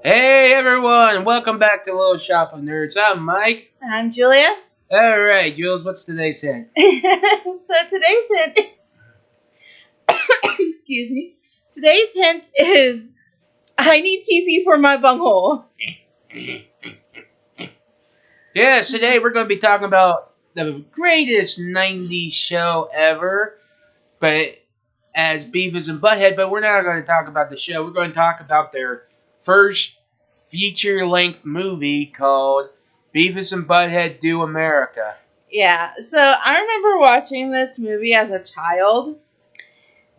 Hey everyone, welcome back to Little Shop of Nerds. I'm Mike. I'm Julia. Alright, Jules, what's today's hint? So today's hint, excuse me. Today's hint is I need TP for my bunghole. Yes, today we're going to be talking about the greatest 90s show ever, but as Beavis and Butthead, but we're not going to talk about the show. We're going to talk about their first feature-length movie called Beavis and Butthead Do America. Yeah, so I remember watching this movie as a child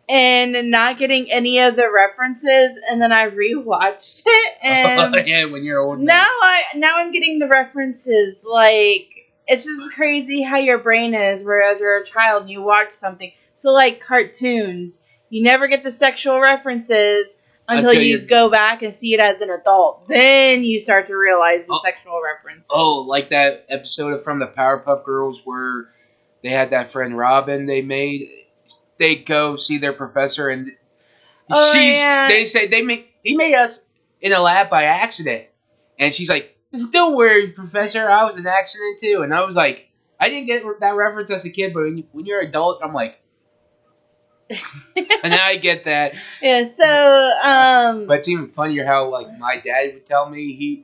and not getting any of the references, and then I rewatched it, and yeah, when you're old. now I'm getting the references. Like, it's just crazy how your brain is, whereas you're a child and you watch something. So, like cartoons, you never get the sexual references until you go back and see it as an adult. Then you start to realize the sexual references. Oh, like that episode from the Powerpuff Girls where they had that friend Robin they made. They go see their professor and they say he made us in a lab by accident. And she's like, "Don't worry, Professor, I was an accident too." And I was like, I didn't get that reference as a kid, but when you're an adult, I'm like, and now I get that. Yeah, so but it's even funnier how like my dad would tell me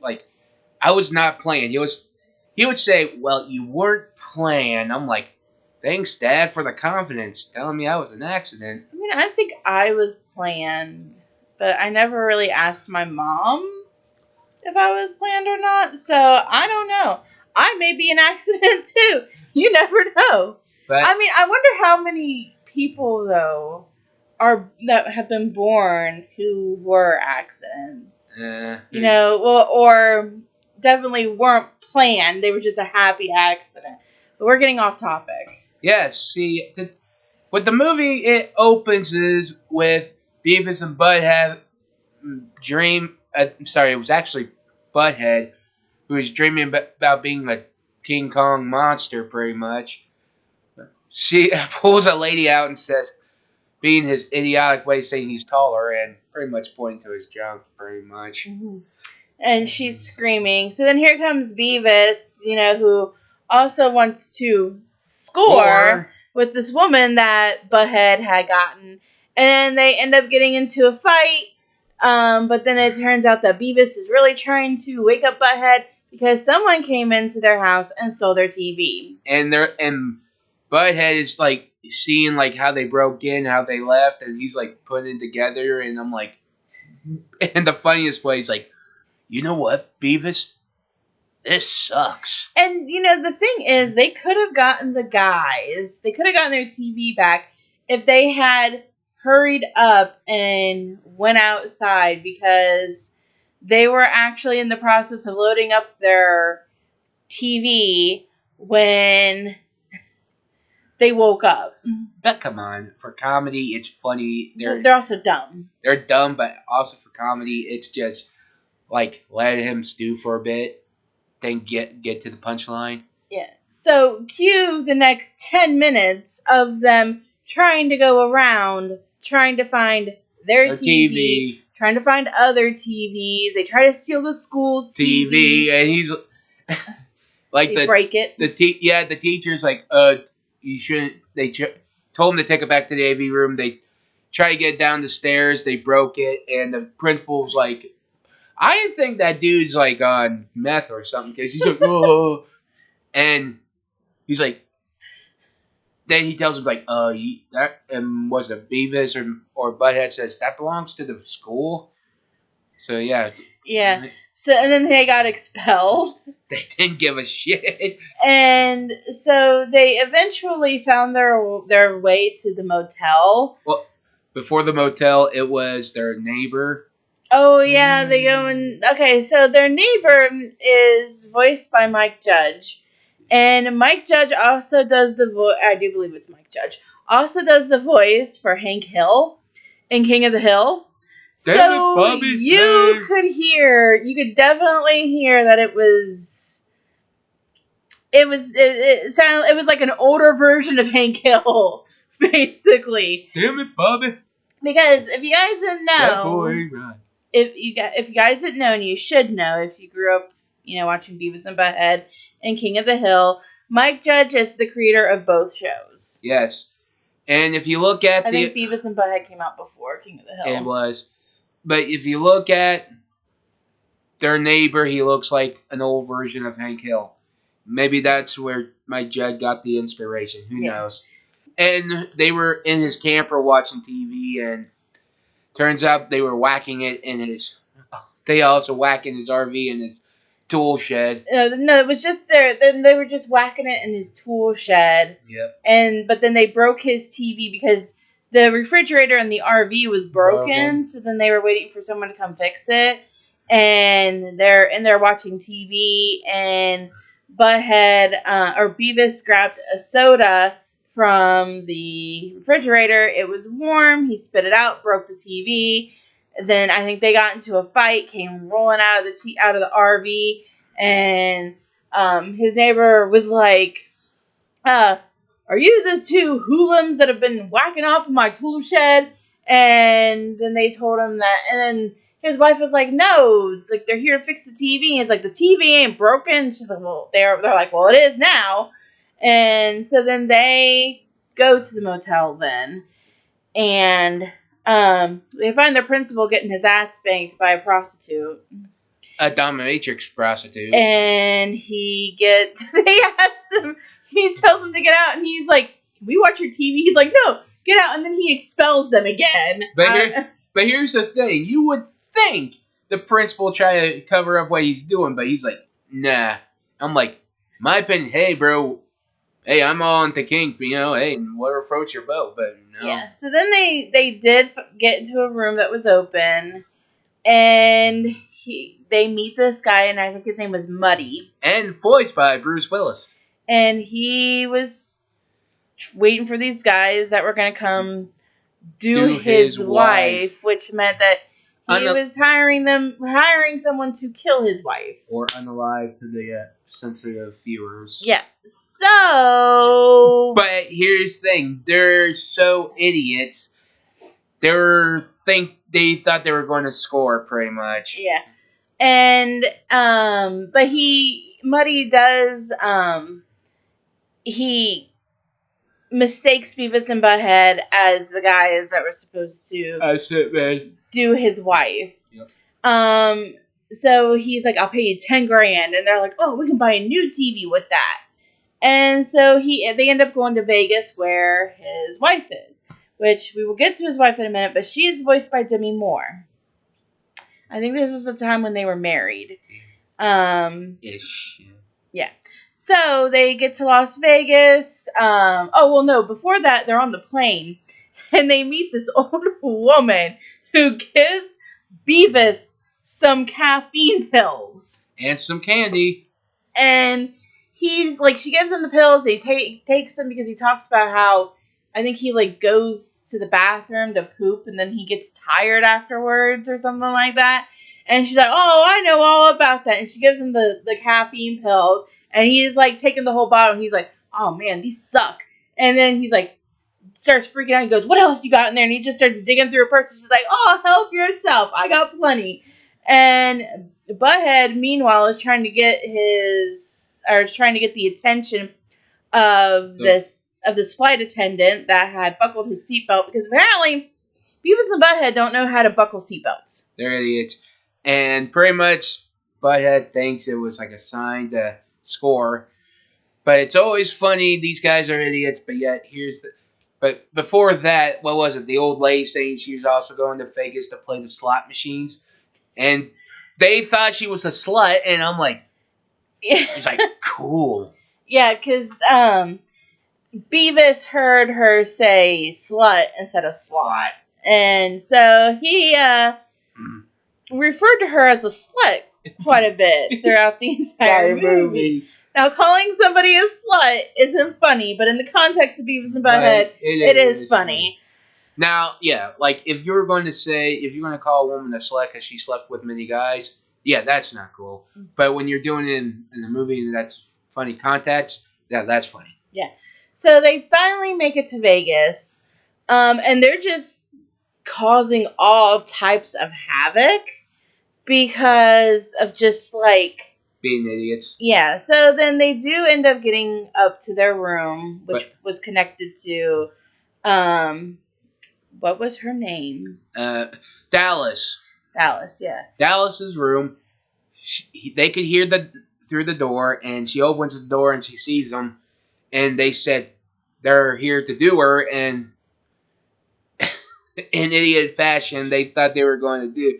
I was not playing. He would say, "Well, you weren't playing." I'm like, "Thanks, Dad, for the confidence, telling me I was an accident." I mean, I think I was planned, but I never really asked my mom if I was planned or not, so I don't know. I may be an accident too. You never know. But I mean, I wonder how many people though that have been born who were accidents. You know, well, or definitely weren't planned. They were just a happy accident. But we're getting off topic. Yes, see, with the movie, it opens is with Beavis and Butthead dream. It was actually Butthead who was dreaming about being a King Kong monster, pretty much. She pulls a lady out and says, being his idiotic way, saying he's taller and pretty much pointing to his junk, pretty much. Mm-hmm. And she's screaming. So then here comes Beavis, who also wants to score with this woman that Butthead had gotten. And they end up getting into a fight. But then it turns out that Beavis is really trying to wake up Butthead because someone came into their house and stole their TV. And Butthead is like seeing like how they broke in, how they left, and he's like putting it together. And I'm like, and the funniest way, he's like, "You know what, Beavis? This sucks." And, the thing is, they could have gotten their TV back if they had hurried up and went outside, because they were actually in the process of loading up their TV when they woke up. But come on, for comedy, it's funny. They're also dumb. They're dumb, but also for comedy, it's just like let him stew for a bit, then get to the punchline. Yeah. So cue the next 10 minutes of them trying to go around, trying to find their TV, trying to find other TVs. They try to steal the school's TV. And he's like, they break it. The teacher's like, you shouldn't. They told him to take it back to the AV room. They try to get down the stairs. They broke it, and the principal's like, I think that dude's like on meth or something, because he's like, whoa. And he's like, then he tells him like, that was it Beavis or Butthead says that belongs to the school. So yeah. Yeah. So and then they got expelled. They didn't give a shit. And so they eventually found their way to the motel. Well, before the motel, it was their neighbor. Oh, yeah, they go and... Okay, so their neighbor is voiced by Mike Judge. And Mike Judge also does the voice... I do believe it's Mike Judge. Also does the voice for Hank Hill in King of the Hill. Damn so it, Bobby, you could definitely hear that it was like an older version of Hank Hill, basically. Damn it, Bobby. Because if you guys didn't know... That boy, right. if you guys didn't know, and you should know if you grew up, watching Beavis and Butthead and King of the Hill, Mike Judge is the creator of both shows. Yes. And if you look at I think Beavis and Butthead came out before King of the Hill. It was. But if you look at their neighbor, he looks like an old version of Hank Hill. Maybe that's where Mike Judge got the inspiration. Who knows? And they were in his camper watching TV, and turns out they were whacking it in his. They also whack in his RV and his tool shed. No, it was just there. Then they were just whacking it in his tool shed. Yep. But then they broke his TV because the refrigerator in the RV was broken. So then they were waiting for someone to come fix it, and they're in there watching TV, and Beavis grabbed a soda from the refrigerator. It was warm. He spit it out, broke the TV. Then I think they got into a fight, came rolling out of the RV, and his neighbor was like, "Are you the two hoodlums that have been whacking off in my tool shed?" And then they told him that, and then his wife was like, "No, it's like they're here to fix the TV." And he's like, "The TV ain't broken." She's like, "Well, they're like, well, it is now." And so then they go to the motel then, and they find their principal getting his ass spanked by a prostitute. A dominatrix prostitute. And he tells him to get out, and he's like, "Can we watch your TV?" He's like, "No, get out." And then he expels them again. But here's the thing. You would think the principal try to cover up what he's doing, but he's like, nah. I'm like, my opinion, hey, bro, hey, I'm on the kink, hey, whatever floats your boat, but no. Yeah, so then they did get into a room that was open, and they meet this guy, and I think his name was Muddy. And voiced by Bruce Willis. And he was waiting for these guys that were going to come do his wife, which meant that he was hiring someone to kill his wife. Or unalive to the sensitive viewers. Yeah. So... But here's the thing. They're so idiots. They thought they were going to score, pretty much. Yeah. And, but Muddy does, he mistakes Beavis and Butthead as the guys that were supposed to do his wife. Yep. So he's like, "I'll pay you $10,000, and they're like, "Oh, we can buy a new TV with that." And so they end up going to Vegas where his wife is, which we will get to his wife in a minute, but she is voiced by Demi Moore. I think this is the time when they were married. Ish. Yeah. So they get to Las Vegas. Before that, they're on the plane, and they meet this old woman who gives Beavis some caffeine pills. And some candy. And he's like, she gives him the pills. He takes them because he talks about how, I think he like goes to the bathroom to poop, and then he gets tired afterwards or something like that. And she's like, "Oh, I know all about that." And she gives him the caffeine pills, and he's like taking the whole bottle. And he's like, "Oh man, these suck." And then he's like, starts freaking out. He goes, "What else you got in there?" And he just starts digging through her purse. She's like, "Oh, help yourself. I got plenty." And Butthead, meanwhile, is trying to get the attention of this flight attendant that had buckled his seatbelt, because apparently Beavis and Butthead don't know how to buckle seatbelts. They're idiots. And pretty much Butthead thinks it was like a sign to score. But it's always funny, these guys are idiots, but yet But before that, what was it? The old lady saying she was also going to Vegas to play the slot machines. And they thought she was a slut, and I'm like, she's like, cool. Yeah, because Beavis heard her say slut instead of slot. And so he referred to her as a slut quite a bit throughout the entire movie. Now, calling somebody a slut isn't funny, but in the context of Beavis and Butthead, it is funny. Now, yeah, like if you're going to call a woman a slut because she slept with many guys, yeah, that's not cool. But when you're doing it in a movie and that's funny context, yeah, that's funny. Yeah. So they finally make it to Vegas, and they're just causing all types of havoc. because of just like being idiots. Yeah, so then they do end up getting up to their room, which was connected to, what was her name? Dallas. Dallas, yeah. Dallas's room. They could hear through the door, and she opens the door and she sees them, and they said they're here to do her, and in idiot fashion, they thought they were going to do.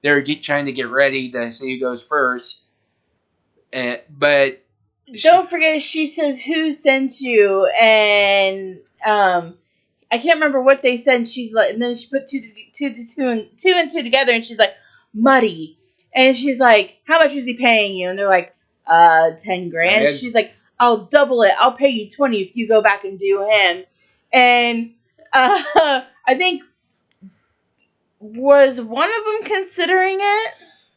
They were trying to get ready to see who goes first, but don't forget, she says, "Who sent you?" And I can't remember what they said. And she's like, and then she put two and two together, and she's like, Muddy. And she's like, how much is he paying you? And they're like, 10 grand. She's like, I'll double it. I'll pay you 20 if you go back and do him. And I think, was one of them considering it?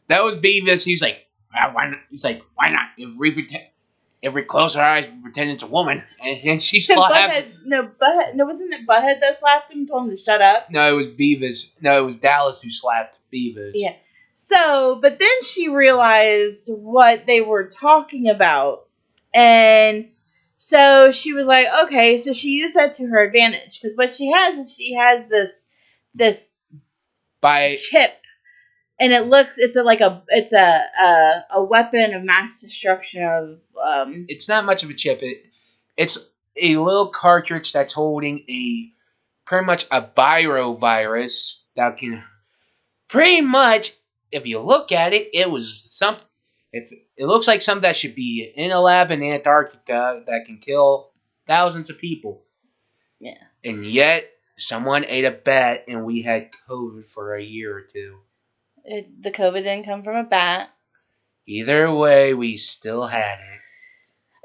That was Beavis. He was like, why not? He's like, why not? If we close our eyes, we pretend it's a woman, and she slapped. No, wasn't it Butthead that slapped him and told him to shut up? No, it was Beavis. No, it was Dallas who slapped Beavis. Yeah. So, but then she realized what they were talking about, and so she was like, okay, so she used that to her advantage, because what she has is she has this chip, and it's a weapon of mass destruction of It's not much of a chip. It's a little cartridge that's holding pretty much a virovirus that can pretty much, if you look at it, it looks like something that should be in a lab in Antarctica that can kill thousands of people. Yeah. And yet someone ate a bat and we had COVID for a year or two. The COVID didn't come from a bat. Either way, we still had it.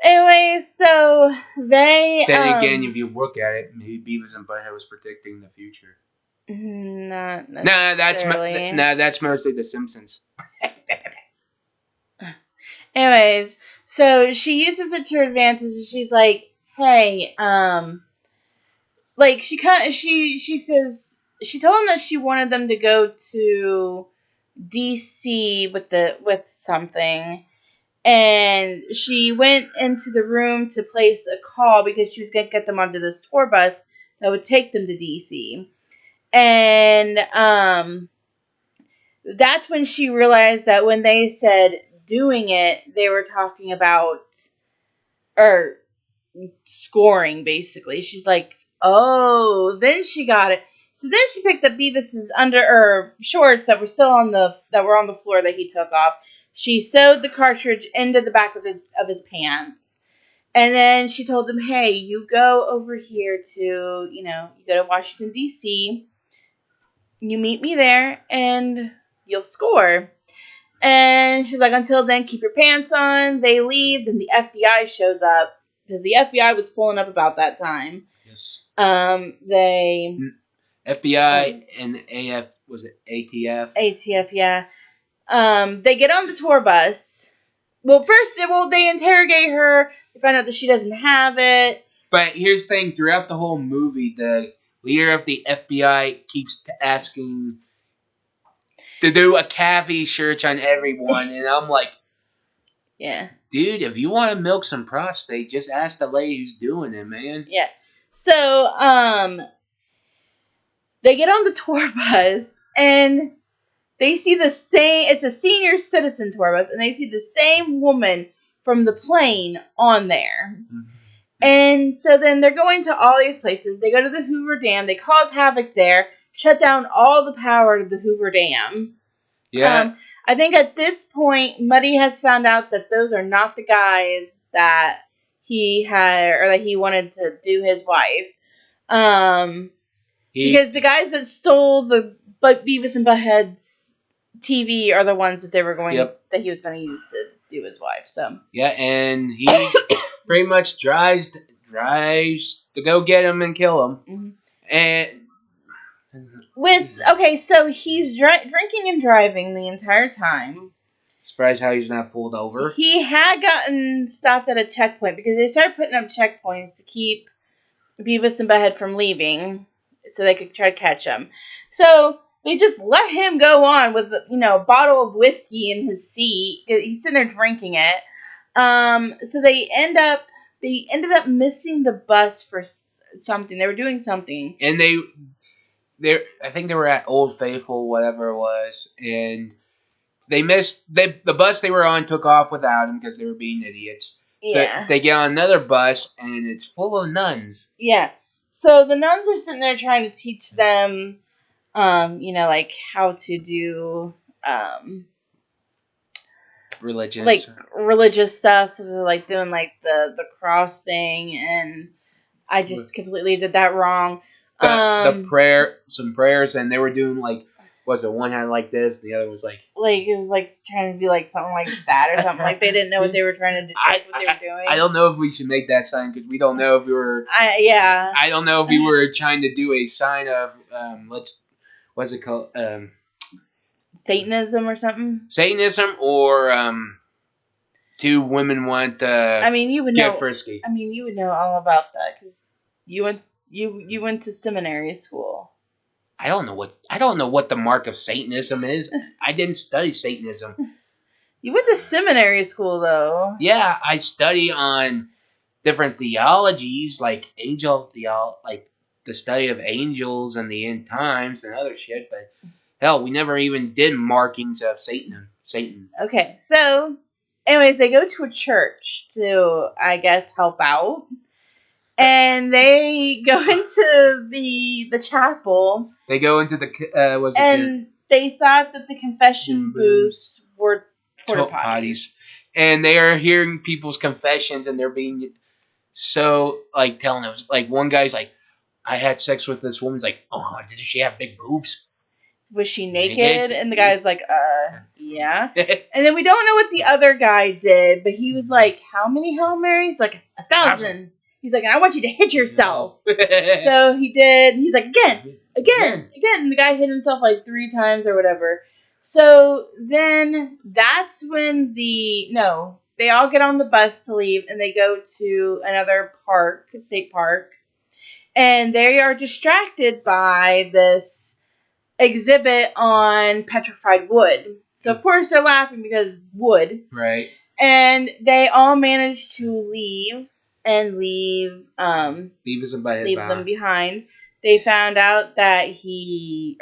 Anyway, so they. Then again, if you look at it, maybe Beavis and Butthead was predicting the future. Not necessarily. That's mostly The Simpsons. Anyways, so she uses it to her advantage. She's like, "Hey, like she says she told him that she wanted them to go to DC with something." And she went into the room to place a call because she was going to get them onto this tour bus that would take them to DC. And that's when she realized that when they said doing it, they were talking about or scoring, basically. She's like, oh, then she got it. So then she picked up Beavis's shorts that were on the floor that he took off. She sewed the cartridge into the back of his pants. And then she told him, hey, you go over here to, you go to Washington, D.C. You meet me there, and you'll score. And she's like, until then, keep your pants on. They leave, then the FBI shows up. Because the FBI was pulling up about that time. Yes. FBI and AF, was it ATF? ATF, yeah. They get on the tour bus. Well, first, they interrogate her. They find out that she doesn't have it. But here's the thing. Throughout the whole movie, the leader of the FBI keeps asking to do a cavity search on everyone. And I'm like, yeah, dude, if you want to milk some prostate, just ask the lady who's doing it, man. Yeah. So, they get on the tour bus, and they see it's a senior citizen tour bus, and they see the same woman from the plane on there. Mm-hmm. And so then they're going to all these places. They go to the Hoover Dam. They cause havoc there, shut down all the power to the Hoover Dam. Yeah. I think at this point, Muddy has found out that those are not the guys that he had, or that he wanted to do his wife. Because the guys that stole the Beavis and Butthead's TV are the ones that they were that he was going to use to do his wife. So yeah, and he pretty much drives to go get him and kill him. Mm-hmm. And so he's drinking and driving the entire time. Surprised how he's not pulled over. He had gotten stopped at a checkpoint because they started putting up checkpoints to keep Beavis and Butthead from leaving, so they could try to catch him. So they just let him go on with a bottle of whiskey in his seat. He's sitting there drinking it. So they ended up missing the bus for something. They were doing something, and I think they were at Old Faithful, whatever it was, and they missed the bus they were on. Took off without him because they were being idiots. Yeah. So they get on another bus, and it's full of nuns. Yeah. So the nuns are sitting there trying to teach them, like how to do, Religious. like religious stuff, like doing like the cross thing, and I just completely did that wrong. Some prayers, and they were doing like, was it one hand like this, the other was like it was like trying to be like something like that or something. Like they didn't know what they were trying to do, what they were doing. I don't know if we should make that sign because we don't know if we were. I don't know if we were trying to do a sign of what's it called? Satanism or something. Satanism or two women want to. You would get know. frisky. You would know all about that because you went to seminary school. I don't know what the mark of Satanism is. I didn't study Satanism. You went to seminary school though. Yeah, I study on different theologies like like the study of angels and the end times and other shit. But hell, we never even did markings of Satan. Okay, so anyways, they go to a church to, I guess, help out. And they go into the chapel. They go into they thought that the confession booths were porta potties. And they are hearing people's confessions, and they're being so like telling them, like one guy's like, "I had sex with this woman." He's like, "Oh, did she have big boobs? Was she naked?" And the guy's like, yeah. And then we don't know what the other guy did, but he was like, "How many Hail Marys?" Like 1,000. He's like, "I want you to hit yourself." So he did. He's like, again. And the guy hit himself like 3 times or whatever. So then that's when they all get on the bus to leave, and they go to another park, state park, and they are distracted by this exhibit on petrified wood. So of course they're laughing because wood. Right. And they all manage to leave Beavis and Butthead them behind. They found out that the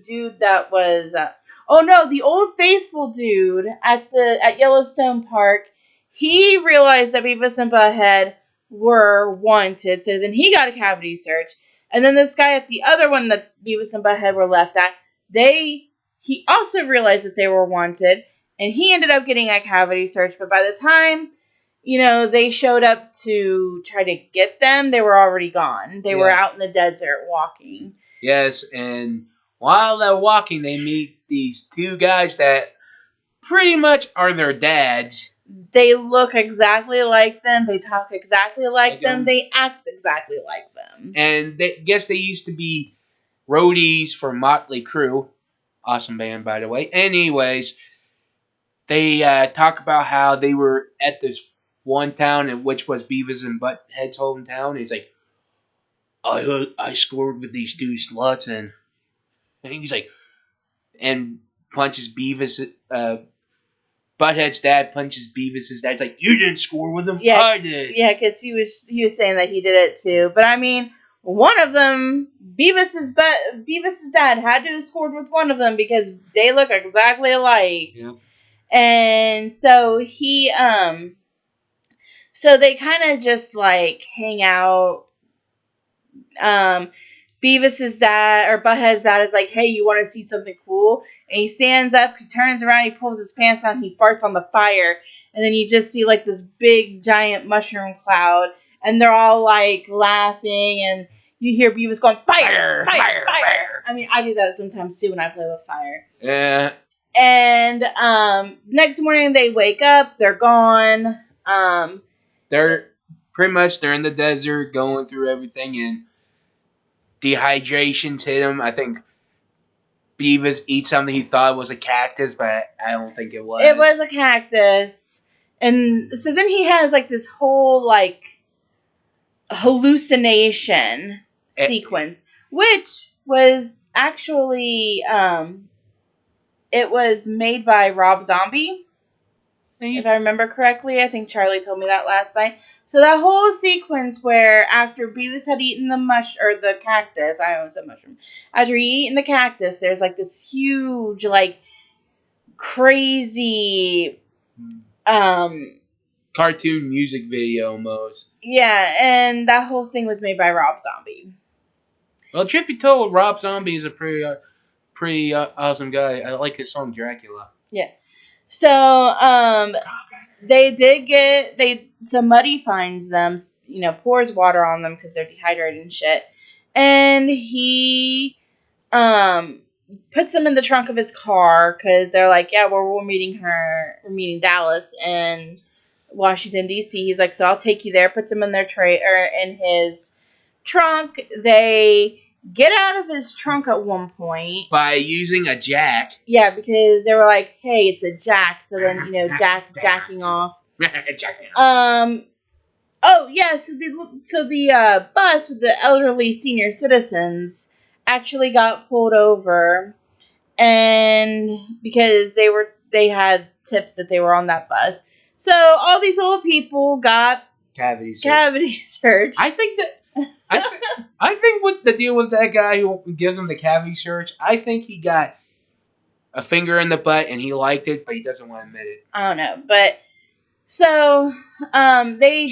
dude that was the Old Faithful dude at Yellowstone Park, he realized that Beavis and Butthead were wanted, so then he got a cavity search. And then this guy at the other one that Beavis and Butthead were left at, he also realized that they were wanted, and he ended up getting a cavity search. But by the time, they showed up to try to get them, they were already gone. They were out in the desert walking. Yes, and while they're walking, they meet these 2 guys that pretty much are their dads. They look exactly like them. They talk exactly like them. They act exactly like them. And they used to be roadies for Motley Crue. Awesome band, by the way. Anyways, they talk about how they were at this one town, which was Beavis and Butthead's hometown. He's like, I scored with these 2 sluts, and he's like, and punches Beavis. Butthead's dad punches Beavis' dad. He's like, "You didn't score with him, I did." Yeah, because he was saying that he did it too. But one of them, Beavis' dad had to have scored with one of them because they look exactly alike. Yeah. And so so they kind of just like hang out. Beavis' dad or Butthead's dad is like, "Hey, you want to see something cool?" And he stands up, he turns around, he pulls his pants down, he farts on the fire, and then you just see like this big giant mushroom cloud, and they're all like laughing, and you hear Beavis going, "Fire, fire, fire!" I do that sometimes too when I play with fire. Yeah. And next morning they wake up, they're gone. They're in the desert going through everything, and dehydration's hit him. I think Beavis eats something he thought was a cactus, but I don't think it was. It was a cactus. And so then he has like this whole like hallucination sequence, which was actually it was made by Rob Zombie, if I remember correctly. I think Charlie told me that last night. So that whole sequence where after Beavis had eaten the cactus, I almost said mushroom. After he eaten the cactus, there's like this huge, like crazy, cartoon music video almost. Yeah, and that whole thing was made by Rob Zombie. Well, truth be told, Rob Zombie is a pretty awesome guy. I like his song Dracula. Yeah. So, so Muddy finds them, pours water on them because they're dehydrated and shit. And he, puts them in the trunk of his car because they're like, yeah, we're meeting Dallas in Washington, D.C. He's like, so I'll take you there. Puts them in in his trunk. They get out of his trunk at one point by using a jack. Yeah, because they were like, "Hey, it's a jack." So then, jacking off. Oh yeah. So the bus with the elderly senior citizens actually got pulled over, and because they had tips that they were on that bus, so all these old people got cavity search. I think what the deal with that guy who gives him the cavity search, I think he got a finger in the butt and he liked it, but he doesn't want to admit it. I don't know, but so they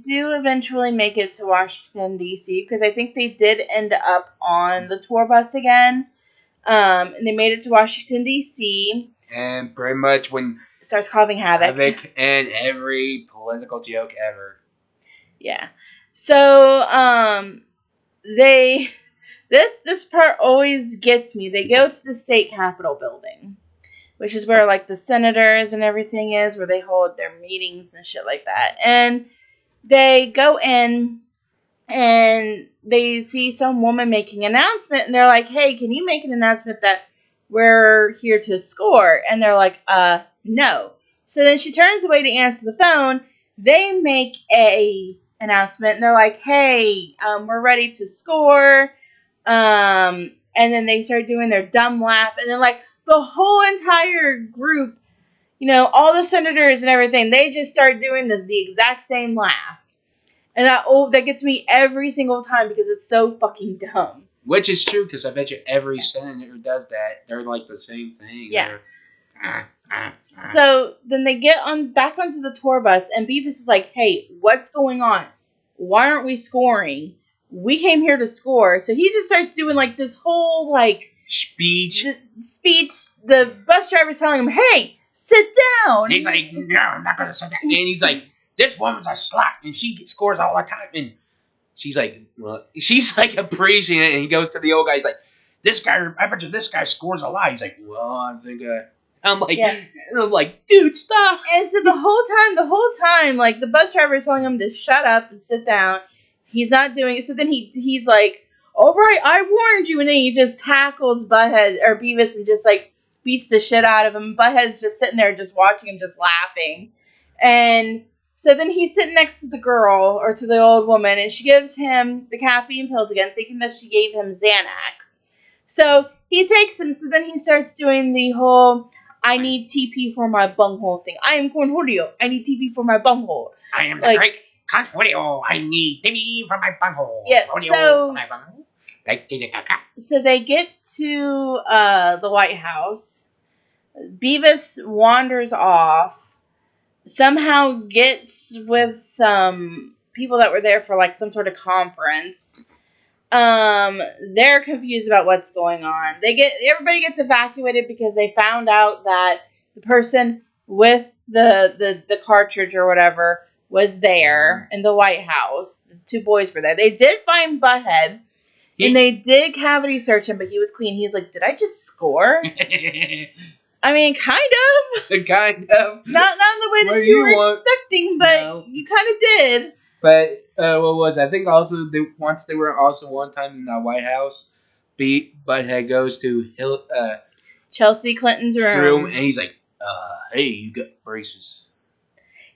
do eventually make it to Washington, D.C. because I think they did end up on the tour bus again. And they made it to Washington, D.C. And pretty much when starts causing havoc and every political joke ever. Yeah. So this part always gets me. They go to the state capitol building, which is where like the senators and everything is, where they hold their meetings and shit like that. And they go in and they see some woman making an announcement, and they're like, "Hey, can you make an announcement that we're here to score?" And they're like, no. So then she turns away to answer the phone. They make a announcement, and they're like, "Hey, we're ready to score." And then they start doing their dumb laugh, and then like the whole entire group, all the senators and everything, they just start doing the exact same laugh. And that gets me every single time because it's so fucking dumb. Which is true, because I bet you every senator who does that, they're like the same thing. Yeah. So then they get back onto the tour bus, and Beavis is like, "Hey, what's going on? Why aren't we scoring? We came here to score." So he just starts doing like this whole like speech. The bus driver's telling him, "Hey, sit down." And he's like, "No, I'm not gonna sit down." And he's like, "This woman's a slut, and she scores all the time." And she's like, well, appraising it, and he goes to the old guy. He's like, I bet you this guy scores a lot. He's like, well, I'm like, dude, stop. And so the whole time, like the bus driver is telling him to shut up and sit down. He's not doing it. So then he's like, "All right, I warned you." And then he just tackles Beavis and just like beats the shit out of him. Butthead's just sitting there, just watching him, just laughing. And so then he's sitting next to the girl, or to the old woman, and she gives him the caffeine pills again, thinking that she gave him Xanax. So he takes them, so then he starts doing the whole, "I need TP for my bunghole" thing. "I am Cornholio. I need TP for my bunghole." "I am the great Cornholio. I need TP for my bunghole." Yeah, so they get to the White House. Beavis wanders off. Somehow gets with some people that were there for like some sort of conference. They're confused about what's going on. Everybody gets evacuated because they found out that the person with the cartridge or whatever was there in the White House. The two boys were there. They did find Butthead, and they did cavity search him, but he was clean. He's like, "Did I just score?" I mean, kind of. Kind of. Not in the way that you were expecting, but you kind of did. But what was I think also they were also one time in the White House, Butthead goes to Chelsea Clinton's room, and he's like, "Hey, you got braces."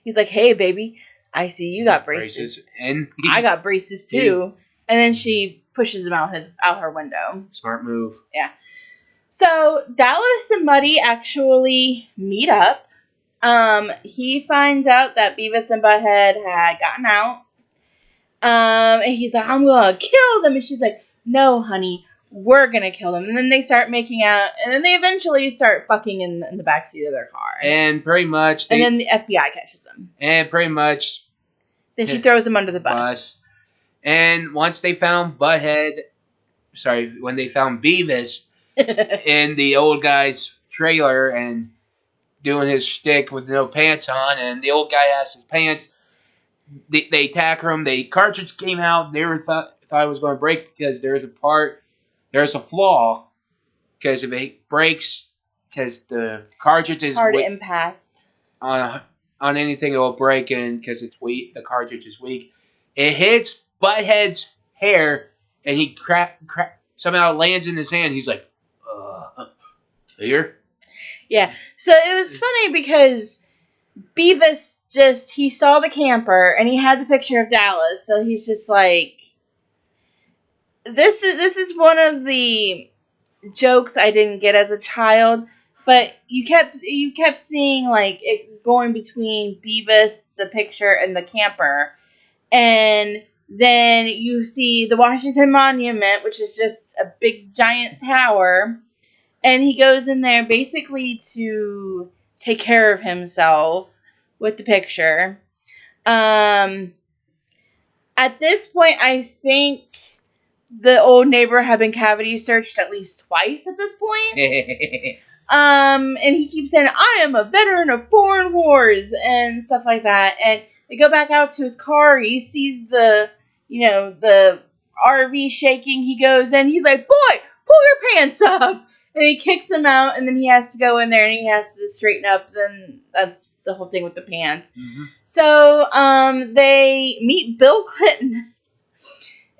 He's like, "Hey, baby, I see you got braces. And I got braces too." And then she pushes him out her window. Smart move. Yeah. So Dallas and Muddy actually meet up. He finds out that Beavis and Butthead had gotten out. And he's like, I'm gonna kill them. And she's like, no, honey, we're gonna kill them. And then they start making out, and then they eventually start fucking in the backseat of their car. And pretty much, and then the FBI catches them. And pretty much, then she throws him under the bus. And once they found when they found Beavis in the old guy's trailer and doing his shtick with no pants on, and the old guy has his pants. They tackle him. The cartridge came out. They thought it was going to break because there's a flaw. Because if it breaks, because the cartridge is hard to impact on anything, it will break. And because it's weak, the cartridge is weak. It hits Butthead's hair, and he somehow lands in his hand. He's like, here. Yeah. So it was funny because Beavis he saw the camper and he had the picture of Dallas, so he's just like, this is one of the jokes I didn't get as a child, but you kept seeing like it going between Beavis, the picture, and the camper, and then you see the Washington Monument, which is just a big giant tower, and he goes in there basically to take care of himself with the picture. At this point, I think the old neighbor had been cavity searched at least twice at this point. And he keeps saying, I am a veteran of foreign wars and stuff like that. And they go back out to his car. He sees the RV shaking. He goes in. He's like, boy, pull your pants up. And he kicks him out. And then he has to go in there and he has to straighten up. Then that's the whole thing with the pants. Mm-hmm. So they meet Bill Clinton.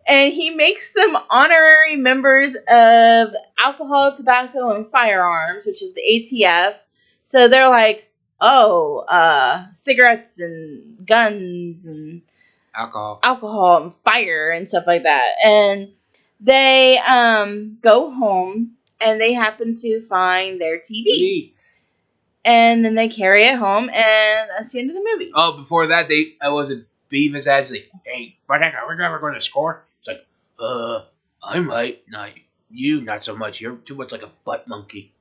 And he makes them honorary members of Alcohol, Tobacco, and Firearms, which is the ATF. So they're like, cigarettes and guns and alcohol and fire and stuff like that. And they go home and they happen to find their TV. And then they carry it home, and that's the end of the movie. Oh, before that, Beavis actually, hey, we're never going to score. It's like, I might. Not you, not so much. You're too much like a butt monkey.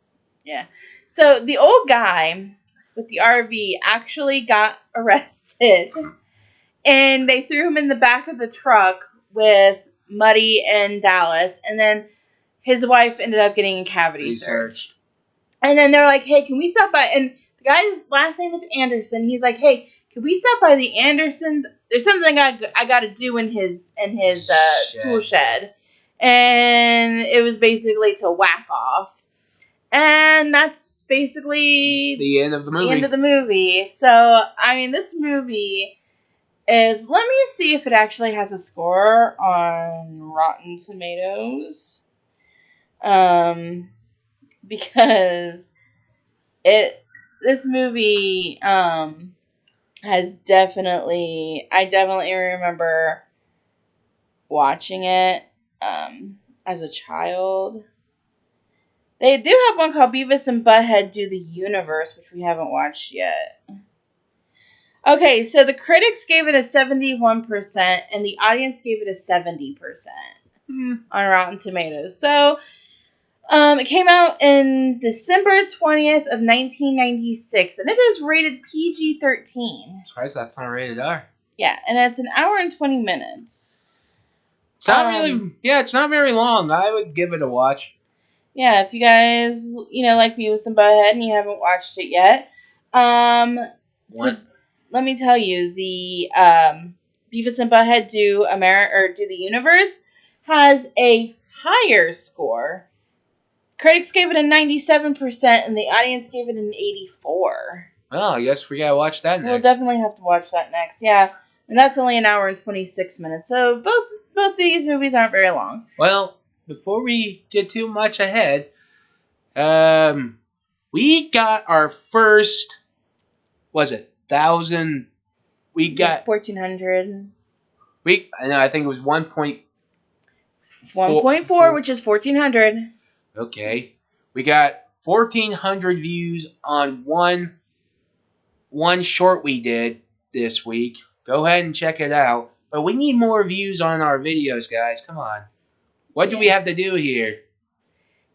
Yeah. So the old guy with the RV actually got arrested, and they threw him in the back of the truck with Muddy and Dallas, and then his wife ended up getting a cavity search. And then they're like, hey, can we stop by? And the guy's last name is Anderson. He's like, hey, can we stop by the Andersons? There's something I got to do in his tool shed. And it was basically to whack off. And that's basically the end of the movie. So, I mean, this movie is, let me see if it actually has a score on Rotten Tomatoes. Because this movie has definitely, I definitely remember watching it as a child. They do have one called Beavis and Butthead Do the Universe, which we haven't watched yet. Okay, so the critics gave it a 71% and the audience gave it a 70% on Rotten Tomatoes. So it came out in December 20th of 1996, and it is rated PG-13. Surprised that's not rated R. Yeah, and it's an hour and 20 minutes. It's not really, it's not very long. I would give it a watch. Yeah, if you guys, like Beavis and Butthead and you haven't watched it yet, let me tell you, the Beavis and Butthead Do the Universe has a higher score. Critics gave it a 97%, and the audience gave it an 84%. Well, I guess we gotta watch that next. We'll definitely have to watch that next, yeah. And that's only an hour and 26 minutes, so both these movies aren't very long. Well, before we get too much ahead, we got our first, 1,000? We got 1,400. I think it was 1.4 1.4, which is 1,400. Okay. We got 1,400 views on one short we did this week. Go ahead and check it out. But we need more views on our videos, guys. Come on. What do we have to do here?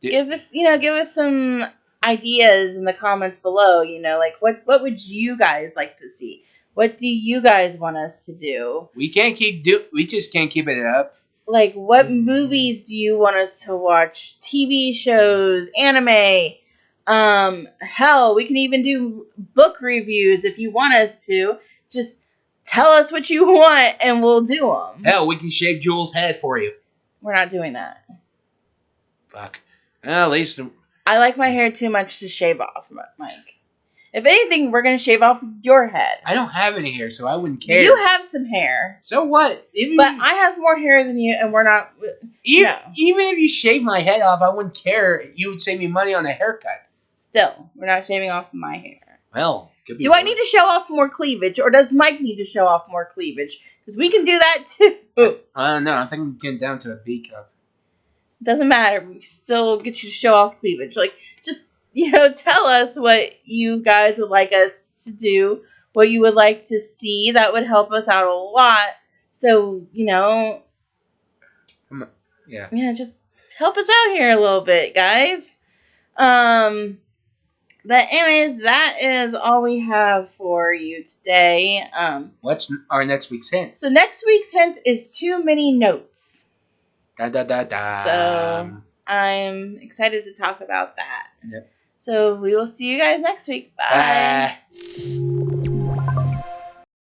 Give us some ideas in the comments below. Like what would you guys like to see? What do you guys want us to do? We just can't keep it up. Like, what movies do you want us to watch? TV shows, anime. Hell, we can even do book reviews if you want us to. Just tell us what you want and we'll do them. Hell, we can shave Jules' head for you. We're not doing that. Fuck. Well, at least I like my hair too much to shave off, Mike. If anything, we're going to shave off your head. I don't have any hair, so I wouldn't care. You have some hair. So what? But I have more hair than you, and we're not... Even if you shave my head off, I wouldn't care. You would save me money on a haircut. Still, we're not shaving off my hair. Well, could be. Do I need to show off more cleavage, or does Mike need to show off more cleavage? Because we can do that, too. I don't know. I think I'm getting down to a B cup. Doesn't matter. We still get you to show off cleavage. Like, just... tell us what you guys would like us to do, what you would like to see. That would help us out a lot. So, Yeah. Just help us out here a little bit, guys. But anyways, that is all we have for you today. What's our next week's hint? So next week's hint is too many notes. Da da da da. So I'm excited to talk about that. Yep. So we will see you guys next week. Bye. Bye.